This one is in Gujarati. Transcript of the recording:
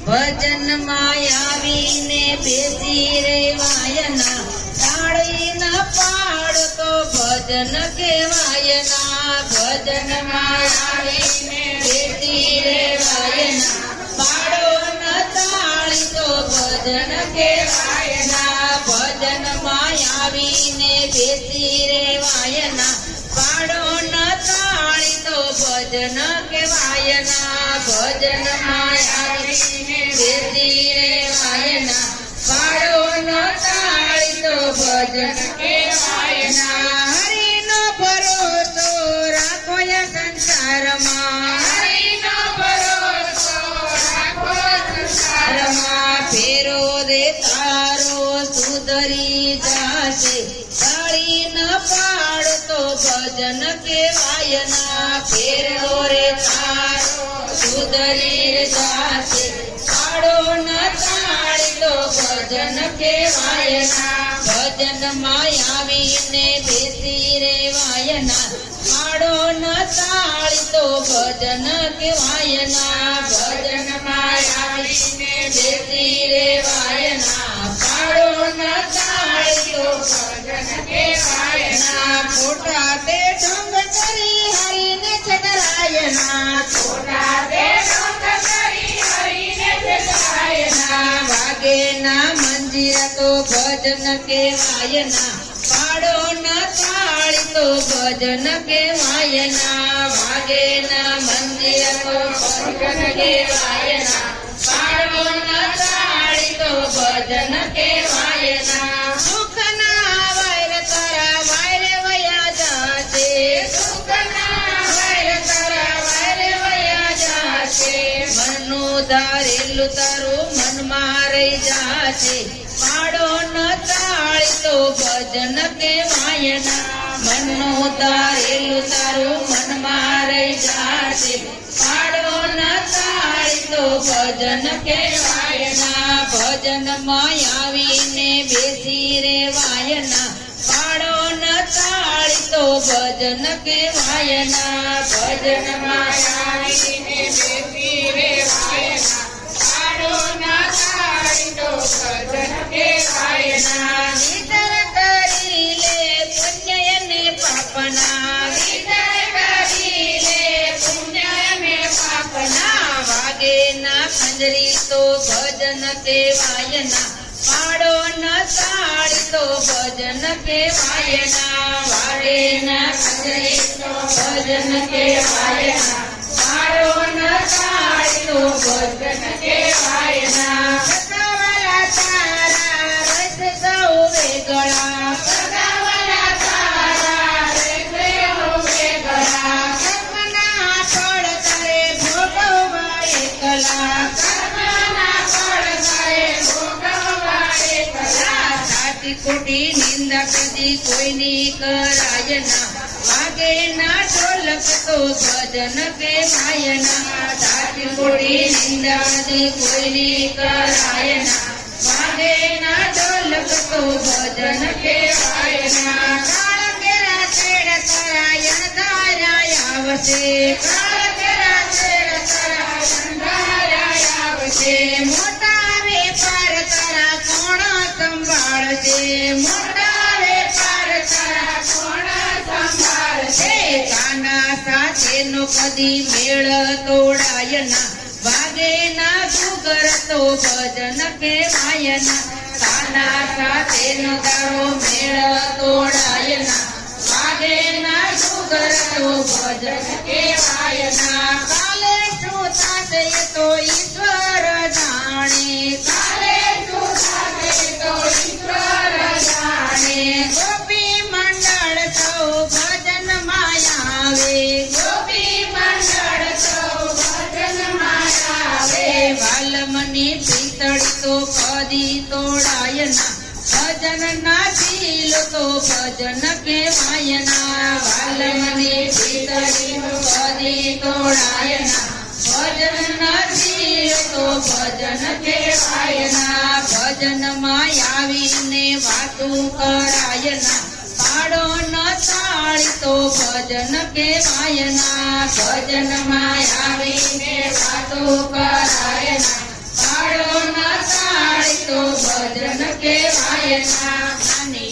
ભજનમાં આવીને બેસી રેવાયના તાળી ના પાડતો ભજન કહેવાયના ભજનમાં આવીને બેસી રેવાયના પાડો ન તાળી તો ભજન કહેવાયના ભજનમાં આવીને બેસી રેવાયના પાડો ન તાળી તો ભજન કહેવાયના ભજનમાં આવીને બેસી રેવાયના પાડો ન તાળી તો ભજન કહેવાયના હરિનો ભરોસો રાખો સંસારમાં હરિનો ભરોસો રાખો સંસારમાં ફેરો રે તારો સુધરી જાશે તાળી ન પાડતો ભજન કહેવાયના ફેરો રે તારો સુધરી જાશે પાડો ન તાળી તો ભજન કહેવાયના ભજનમાં આવીને બેસી રેવાયના પાડો ન તાળી તો ભજન કહેવાયના ભજનમાં આવીને બેસી રેવાયના પાડો ન તાળી તો ભજન કહેવાયના ખોટા તે ઢંગ કરી હરીને છગરાયના ખોટા તે ઢંગ કરી હરીને છગરાયના વાગે ના મંજીર તો ભજન કહેવાયના પાડો ન તાળી તો ભજન કહેવાયના વાગે ના મંજીર તો ભજન કહેવાયના પાડો ન તાળી તો ભજન કહેવાયના સુખ ના વૈર તારા વૈર વયા જાશે સુખ ના વૈર તારા વૈર વયા જાશે મનનું ધારેલું તારું મનમાં રહી જાશે પાડો ન તાળી તો ભજન કહેવાયના મનનું ધારેલું તારું મનમાં રહી જાશે પાડો ન તાળી તો ભજન કહેવાયના ભજનમાં આવીને બેસી રેવાયના પાડો ન તાળી તો ભજન કહેવાયના ભજનમાં આવીને બેસી રેવાયના પાડો ન તાળી તો ભજન કહેવાયના વિચાર કરી લે પુણ્ય ને પાપના વિચાર કરી લે પુણ્ય ને પાપના વાગે ના ખંજરી તો ભજન કહેવાયના પાડો ન તાળી તો ભજન કહેવાયના વાગે ના ખંજરી તો ભજન કહેવાયના પાડો ન તાળી તો ભજન કહેવાયના સગાવાલા તારા રસ સૌ વેગળા સગાવાલા તારા રસ સૌ વેગળા કર્મના ફળ કરે ભોગવવા એકલા કર્મના ફળ કરે ભોગવવા એકલા સાચી ખોટી નિંદા કદી કોઈની કરાયના વાગે ના ઢોલક તો ભજન કહેવાયના સાચી ખોટી નિંદા કદી કોઈની કરાયના વાગે ના ઢોલક તો ભજન કહેવાયના કાળ કેરા છેડ કરાયણ ધારાય આવશે કાળ કેરા છેડ કરાયણ ધારાય આવશે મોટા વેપાર તારા કોણ સંભાળશે મોટા વેપાર તારા કોણ સંભાળશે કાના સાથેનો કદી મેળ તોડાયના વાગે ના ડુગર તો ભજન કહેવાયના કાના સાથેનો તારો મેળ તોડાયના વાગે ના ડુગર તો ભજન કહેવાયના કાલે શું થશે તો ઈશ્વર જાણે કાલે શું થશે તો ઈશ્વર જાણે ગોપી મંડળ સૌ ભજન આવે ગોપી મંડળ સૌ ભજન આવે વાલમની પિતળી તો કદી તોડાયના ભજન ના દિલ તો ભજન કહેવાયના વાલમની પિતળી તો કદી તોડાયના ભજન ના દિલ તો ભજન કહેવાયના ભજનમાં આવીને વાતું કરાયના પાડો ન તાળી તો ભજન કહેવાયના ભજનમાં આવીને વાતો કરાયના કહેવાય ના. જ્ઞાની